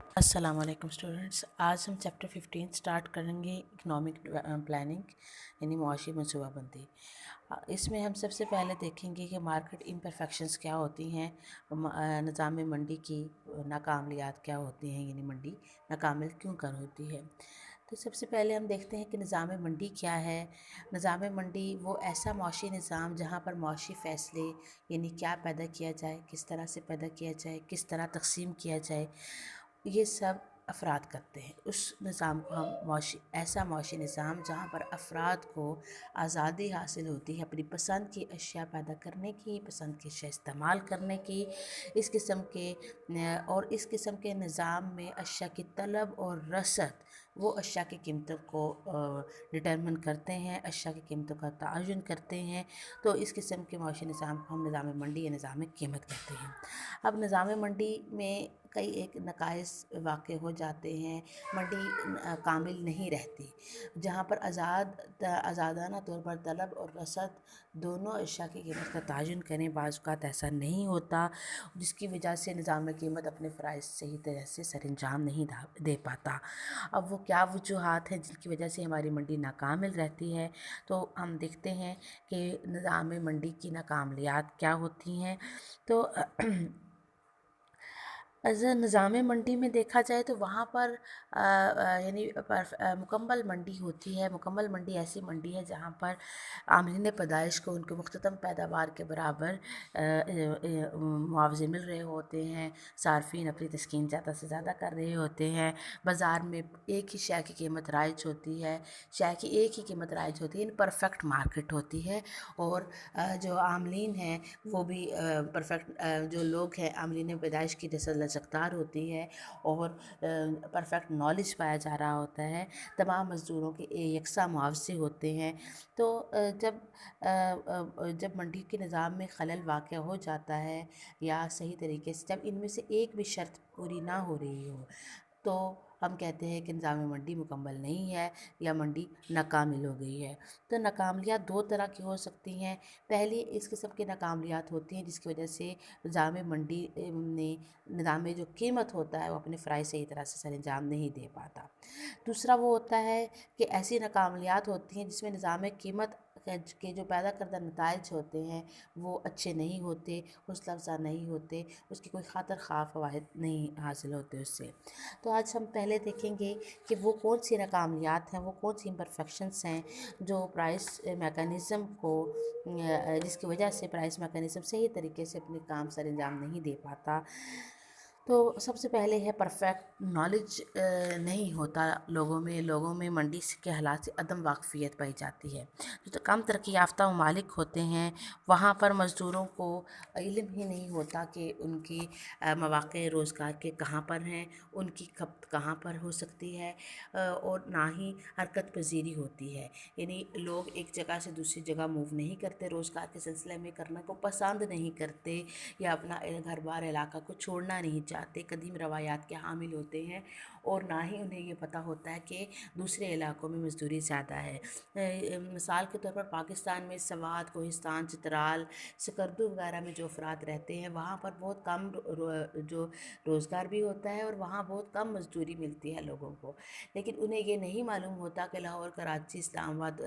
السلام علیکم اسٹوڈنٹس، آج ہم چیپٹر 15 سٹارٹ کریں گے اکنامک پلاننگ یعنی معاشی منصوبہ بندی۔ اس میں ہم سب سے پہلے دیکھیں گے کہ مارکیٹ امپرفیکشنز کیا ہوتی ہیں، نظام منڈی کی ناکاملیات کیا ہوتی ہیں، یعنی منڈی ناکامل کیوں کر ہوتی ہے۔ تو سب سے پہلے ہم دیکھتے ہیں کہ نظام منڈی کیا ہے۔ نظام منڈی وہ ایسا معاشی نظام جہاں پر معاشی فیصلے یعنی کیا پیدا کیا جائے، کس طرح سے پیدا کیا جائے، کس طرح تقسیم کیا جائے، یہ سب افراد کرتے ہیں۔ اس نظام کو ہم ایسا معاشی نظام جہاں پر افراد کو آزادی حاصل ہوتی ہے اپنی پسند کی اشیاء پیدا کرنے کی، پسند کی اشیاء استعمال کرنے کی، اس قسم کے نظام میں اشیاء کی طلب اور رسد وہ اشیاء کی قیمتوں کو ڈٹرمن کرتے ہیں، اشیاء کی قیمتوں کا تعین کرتے ہیں۔ تو اس قسم کے معاشی نظام کو ہم نظام منڈی یا نظام قیمت کہتے ہیں۔ اب نظام منڈی میں کئی ایک نقائص واقع ہو جاتے ہیں۔ منڈی کامل نہیں رہتی، جہاں پر آزادانہ طور پر طلب اور رسد دونوں اشیاء کی قیمت کا تعین کریں، بعض اوقات ایسا نہیں ہوتا، جس کی وجہ سے نظام قیمت اپنے فرائض صحیح طرح سے سر انجام نہیں دے پاتا۔ اب وہ کیا وجوہات ہیں جن کی وجہ سے ہماری منڈی ناکامل رہتی ہے، تو ہم دیکھتے ہیں کہ نظام منڈی کی ناکاملیات کیا ہوتی ہیں۔ تو نظام منڈی میں دیکھا جائے تو وہاں پر یعنی مکمل منڈی ہوتی ہے۔ مکمل منڈی ایسی منڈی ہے جہاں پر عاملین پیدائش کو ان کے مختتم پیداوار کے برابر معاوضے مل رہے ہوتے ہیں، صارفین اپنی تسکین زیادہ سے زیادہ کر رہے ہوتے ہیں، بازار میں ایک ہی شے کی قیمت رائج ہوتی ہے، شے کی ایک ہی قیمت رائج ہوتی ہے، پرفیکٹ مارکیٹ ہوتی ہے، اور جو عاملین ہیں وہ بھی پرفیکٹ، جو لوگ ہیں عاملین پیدائش کی نسل لچکدار ہوتی ہے، اور پرفیکٹ نالج پایا جا رہا ہوتا ہے، تمام مزدوروں کے یکساں معاوضے ہوتے ہیں۔ تو جب منڈی کے نظام میں خلل واقع ہو جاتا ہے یا صحیح طریقے سے جب ان میں سے ایک بھی شرط پوری نہ ہو رہی ہو، تو ہم کہتے ہیں کہ نظام منڈی مکمل نہیں ہے یا منڈی ناکامل ہو گئی ہے۔ تو ناکاملیات دو طرح کی ہو سکتی ہیں۔ پہلی اس قسم کی ناکاملیات ہوتی ہیں جس کی وجہ سے نظام منڈی نظام میں جو قیمت ہوتا ہے وہ اپنے فرائض صحیح طرح سے سر انجام نہیں دے پاتا۔ دوسرا وہ ہوتا ہے کہ ایسی ناکاملیات ہوتی ہیں جس میں نظام قیمت کے جو پیدا کردہ نتائج ہوتے ہیں وہ اچھے نہیں ہوتے، حوصلہ افزا نہیں ہوتے، اس کی کوئی خاطر خواہ فوائد نہیں حاصل ہوتے اس سے۔ تو آج ہم پہلے دیکھیں گے کہ وہ کون سی ناکاملیات ہیں، وہ کون سی امپرفیکشنس ہیں جو پرائس میکانزم کو جس کی وجہ سے پرائس میکانزم صحیح طریقے سے اپنے کام سر انجام نہیں دے پاتا۔ تو سب سے پہلے ہے پرفیکٹ نالج نہیں ہوتا لوگوں میں منڈی کے حالات سے عدم واقفیت پائی جاتی ہے۔ جو کم ترقی یافتہ ممالک ہوتے ہیں وہاں پر مزدوروں کو علم ہی نہیں ہوتا کہ ان کی مواقع روزگار کے کہاں پر ہیں، ان کی کھپت کہاں پر ہو سکتی ہے، اور نہ ہی حرکت پذیری ہوتی ہے، یعنی لوگ ایک جگہ سے دوسری جگہ موو نہیں کرتے، روزگار کے سلسلے میں کرنا کو پسند نہیں کرتے، یا اپنا گھر بار علاقہ کو چھوڑنا نہیں چاہتے، قدیم روایات کے حامل ہوتے ہیں، اور نہ ہی انہیں یہ پتہ ہوتا ہے کہ دوسرے علاقوں میں مزدوری زیادہ ہے۔ مثال کے طور پر پاکستان میں سوات، کوہستان، چترال، سکردو وغیرہ میں جو افراد رہتے ہیں وہاں پر بہت کم جو روزگار بھی ہوتا ہے اور وہاں بہت کم مزدوری ملتی ہے لوگوں کو، لیکن انہیں یہ نہیں معلوم ہوتا کہ لاہور، کراچی، اسلام آباد،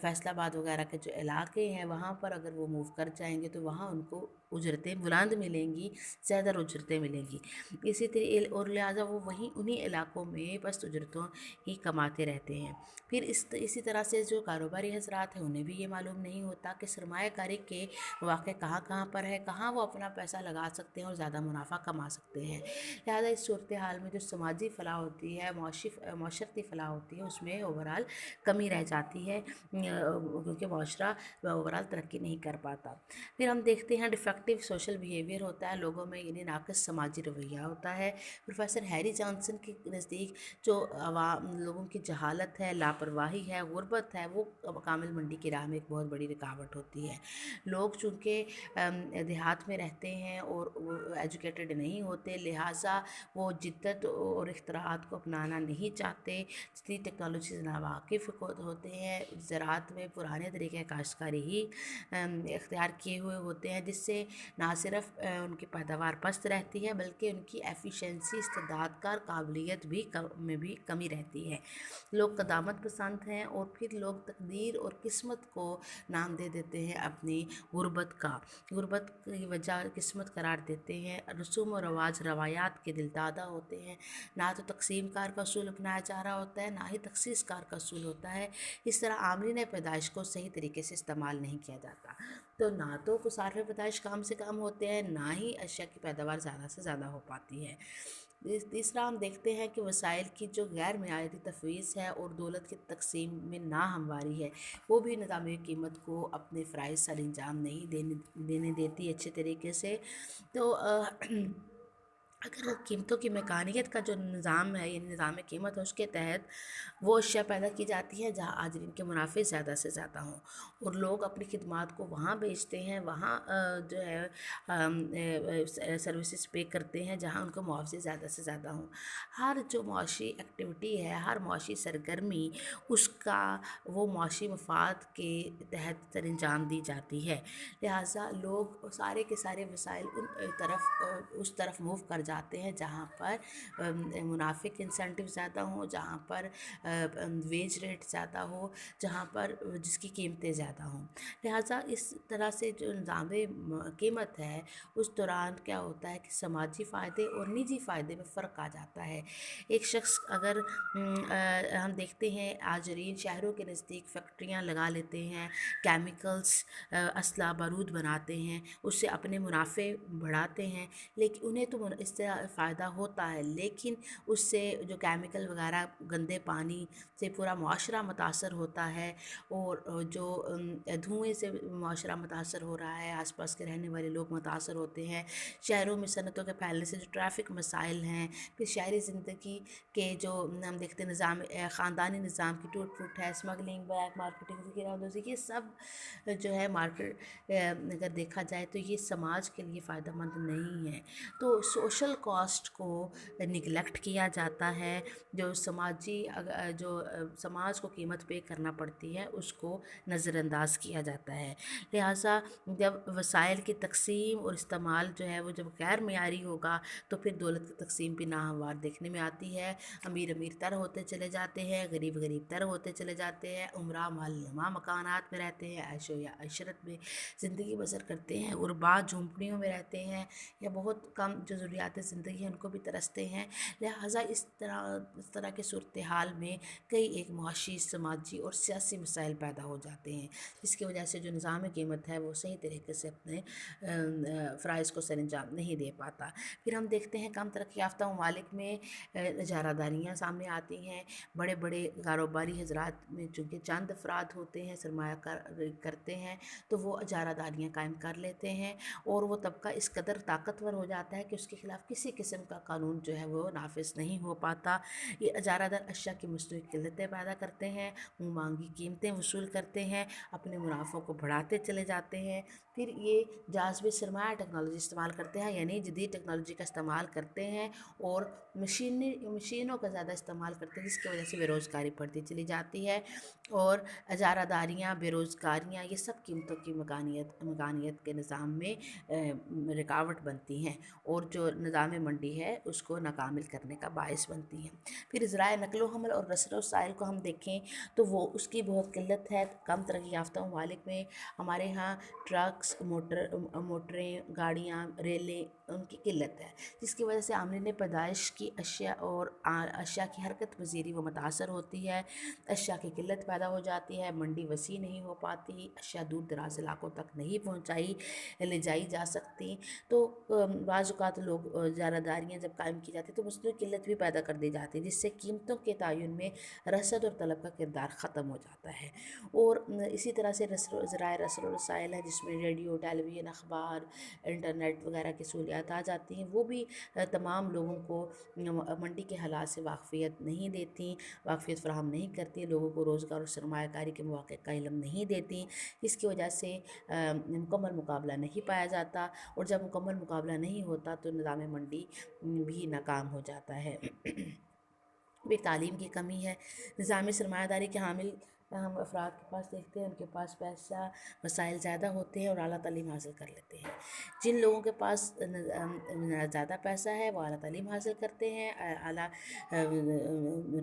فیصل آباد وغیرہ کے جو علاقے ہیں وہاں پر اگر وہ موو کر جائیں گے تو وہاں ان کو اجرتیں بلند ملیں گی، زیادہ اجرتیں ملیں گی، اسی طرح اور لہٰذا وہ انہی علاقوں میں پست اجرتوں ہی کماتے رہتے ہیں۔ پھر اسی طرح سے جو کاروباری حضرات ہیں انہیں بھی یہ معلوم نہیں ہوتا کہ سرمایہ کاری کے مواقع کہاں پر ہے، کہاں وہ اپنا پیسہ لگا سکتے ہیں اور زیادہ منافع کما سکتے ہیں۔ لہٰذا اس صورتحال میں جو سماجی فلاح ہوتی ہے، معاشرتی فلاح ہوتی ہے، اس میں اوورآل کمی رہ جاتی ہے، کیونکہ معاشرہ اوورآل ترقی نہیں کر پاتا۔ پھر ہم دیکھتے ہیں ڈیفیکٹو سوشل بیہیویئر ہوتا ہے لوگوں میں، یعنی ناقص سماجی رویہ ہوتا ہے۔ پروفیسر ہیری جانسن کے نزدیک جو لوگوں کی جہالت ہے، لاپرواہی ہے، غربت ہے، وہ کامل منڈی کی راہ میں ایک بہت بڑی رکاوٹ ہوتی ہے۔ لوگ چونکہ دیہات میں رہتے ہیں اور وہ ایجوکیٹڈ نہیں ہوتے، لہٰذا وہ جدت اور اختراعات کو اپنانا نہیں چاہتے، جدید ٹیکنالوجی سے ناواقف ہوتے ہیں، زراعت میں پرانے طریقے کاشتکاری ہی اختیار کیے ہوئے ہوتے ہیں، جس سے نہ صرف ان کی پیداوار پست رہتی ہے بلکہ ان کی ایفیشنسی، استعداد، کار قابلیت میں بھی کمی رہتی ہے۔ لوگ قدامت پسند ہیں اور پھر لوگ تقدیر اور قسمت کو نام دے دیتے ہیں اپنی غربت کا، غربت کی وجہ قسمت قرار دیتے ہیں۔ رسوم و رواج روایات کے دل دادہ ہوتے ہیں، نہ تو تقسیم کار کا اصول اپنایا جا رہا ہوتا ہے، نہ ہی تخصیص کار کا اصول ہوتا ہے۔ اس طرح عاملین پیدائش کو صحیح طریقے سے استعمال نہیں کیا جاتا، تو نہ تو صارف پیدائش کم سے کم ہوتے ہیں، نہ ہی اشیاء کی پیداوار زیادہ سے زیادہ ہو پاتی ہے۔ تیسرا ہم دیکھتے ہیں کہ وسائل کی جو غیر معیاری تفویض ہے اور دولت کی تقسیم میں ناہمواری ہے، وہ بھی نظام قیمت کو اپنے فرائض سر انجام نہیں دینے دیتی اچھے طریقے سے۔ تو اگر قیمتوں کی میکانیت کا جو نظام ہے، یعنی نظام قیمت ہے، اس کے تحت وہ اشیاء پیدا کی جاتی ہیں جہاں آجرین کے منافع زیادہ سے زیادہ ہوں، اور لوگ اپنی خدمات کو وہاں بیچتے ہیں، وہاں جو ہے سروسز پے کرتے ہیں جہاں ان کو معاوضے زیادہ سے زیادہ ہوں۔ ہر جو معاشی ایکٹیویٹی ہے، ہر معاشی سرگرمی، اس کا وہ معاشی مفاد کے تحت سر انجام دی جاتی ہے، لہٰذا لوگ سارے کے سارے وسائل اس طرف موو کر جاتے ہیں جہاں پر منافع کے انسینٹیو زیادہ ہوں، جہاں پر ویج ریٹ زیادہ ہو، جہاں پر جس کی قیمتیں زیادہ ہوں۔ لہٰذا اس طرح سے جو نظام قیمت ہے، اس دوران کیا ہوتا ہے کہ سماجی فائدے اور نجی فائدے میں فرق آ جاتا ہے۔ ایک شخص اگر ہم دیکھتے ہیں آجرین شہروں کے نزدیک فیکٹریاں لگا لیتے ہیں، کیمیکلز، اسلحہ بارود بناتے ہیں، اس سے اپنے منافع بڑھاتے ہیں، لیکن انہیں تو اس سے فائدہ ہوتا ہے، لیکن اس سے جو کیمیکل وغیرہ گندے پانی سے پورا معاشرہ متاثر ہوتا ہے، اور جو دھوئیں سے معاشرہ متاثر ہو رہا ہے، آس پاس کے رہنے والے لوگ متاثر ہوتے ہیں۔ شہروں میں صنعتوں کے پھیلنے سے جو ٹریفک مسائل ہیں، پھر شہری زندگی کے جو ہم دیکھتے ہیں نظام، خاندانی نظام کی ٹوٹ پھوٹ ہے، اسمگلنگ، بلیک مارکیٹنگ وغیرہ دوسری، یہ سب جو ہے مارکیٹ اگر دیکھا جائے تو یہ سماج کے لیے فائدہ مند نہیں ہے۔ تو سوشل کاسٹ کو نگلیکٹ کیا جاتا ہے، جو سماج کو قیمت پے کرنا پڑتی ہے اس کو نظر انداز کیا جاتا ہے۔ لہٰذا جب وسائل کی تقسیم اور استعمال جو ہے وہ جب غیر معیاری ہوگا تو پھر دولت کی تقسیم بھی ناہموار دیکھنے میں آتی ہے، امیر امیر تر ہوتے چلے جاتے ہیں، غریب غریب تر ہوتے چلے جاتے ہیں، عمرہ مالنما مکانات میں رہتے ہیں، عیش و عشرت میں زندگی بسر کرتے ہیں، غربا جھونپڑیوں میں رہتے ہیں، یا بہت کم جو ضروریات زندگی ہیں ان کو بھی ترستے ہیں۔ لہٰذا اس طرح کے صورتحال میں کئی ایک معاشی، سماجی اور سیاسی مسائل پیدا ہو جاتے ہیں، جس کی وجہ سے جو نظام قیمت ہے وہ صحیح طریقے سے اپنے فرائض کو سر انجام نہیں دے پاتا۔ پھر ہم دیکھتے ہیں کم ترقی یافتہ ممالک میں اجارہ داریاں سامنے آتی ہیں، بڑے بڑے کاروباری حضرات میں چونکہ چند افراد ہوتے ہیں، سرمایہ کرتے ہیں، تو وہ اجارہ داریاں قائم کر لیتے ہیں، اور وہ طبقہ اس قدر طاقتور ہو جاتا ہے کہ اس کے خلاف کسی قسم کا قانون جو ہے وہ نافذ نہیں ہو پاتا۔ یہ اجارہ دار اشیاء کی مصنوعی قلتیں پیدا کرتے ہیں، منہ مانگی قیمتیں وصول کرتے ہیں، اپنے منافع کو بڑھاتے چلے جاتے ہیں، پھر یہ جاذب سرمایہ ٹیکنالوجی استعمال کرتے ہیں، یعنی جدید ٹیکنالوجی کا استعمال کرتے ہیں، اور مشینوں کا زیادہ استعمال کرتے ہیں، جس کی وجہ سے بے روزگاری بڑھتی چلی جاتی ہے، اور اجارہ داریاں، بے روزگاریاں، یہ سب قیمتوں کی مکانیت کے نظام میں رکاوٹ بنتی ہیں، اور جو نظام منڈی ہے اس کو ناکامل کرنے کا باعث بنتی ہیں۔ پھر ذرائع نقل و حمل اور رسد و وسائل کو ہم دیکھیں تو وہ اس کی بہت قلت ہے۔ کم ترقی یافتہ ممالک میں ہمارے ہاں ٹرکس، موٹریں، گاڑیاں، ریلیں، ان کی قلت ہے، جس کی وجہ سے عاملین پیدائش کی اشیاء کی حرکت پذیری وہ متاثر ہوتی ہے، اشیاء کی قلت پیدا ہو جاتی ہے، منڈی وسیع نہیں ہو پاتی، اشیاء دور دراز علاقوں تک نہیں لے جائی جا سکتی۔ تو بعض اوقات لوگ اجارہ داریاں جب قائم کی جاتی ہیں تو مصنوعی قلت بھی پیدا کر دی جاتی ہے، جس سے قیمتوں کے تعین میں رسد اور طلب کا کردار ختم ہو جاتا ہے۔ اور اسی طرح سے ذرائع رسل و رسائل ہے، جس میں ریڈیو، ٹیلی ویژن، اخبار، انٹرنیٹ وغیرہ کی سہولیات آ جاتی ہیں، وہ بھی تمام لوگوں کو منڈی کے حالات سے واقفیت فراہم نہیں کرتی، لوگوں کو روزگار اور سرمایہ کاری کے مواقع کا علم نہیں دیتی، جس کی وجہ سے مکمل مقابلہ نہیں پایا جاتا، اور جب مکمل مقابلہ نہیں ہوتا تو نظام منڈی بھی ناکام ہو جاتا ہے۔ بھی تعلیم کی کمی ہے، نظام سرمایہ داری کے حامل ہم افراد کے پاس دیکھتے ہیں ان کے پاس پیسہ وسائل زیادہ ہوتے ہیں اور اعلیٰ تعلیم حاصل کر لیتے ہیں. جن لوگوں کے پاس زیادہ پیسہ ہے وہ اعلیٰ تعلیم حاصل کرتے ہیں، اعلیٰ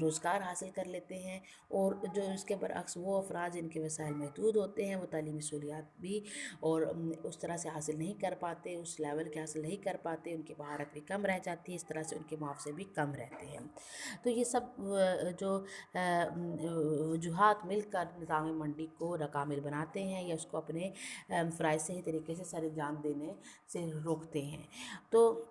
روزگار حاصل کر لیتے ہیں، اور جو اس کے برعکس وہ افراد جن کے وسائل محدود ہوتے ہیں وہ تعلیمی سہولیات بھی اور اس طرح سے حاصل نہیں کر پاتے، اس لیول کے حاصل نہیں کر پاتے، ان کی مہارت بھی کم رہ جاتی ہے، اس طرح سے ان کے معاوضے بھی کم رہتے ہیں. تو یہ سب جو وجوہات مل کر نظام منڈی کو ناکامل بناتے ہیں یا اس کو اپنے فرائض صحیح طریقے سے سر انجام دینے سے روکتے ہیں. تو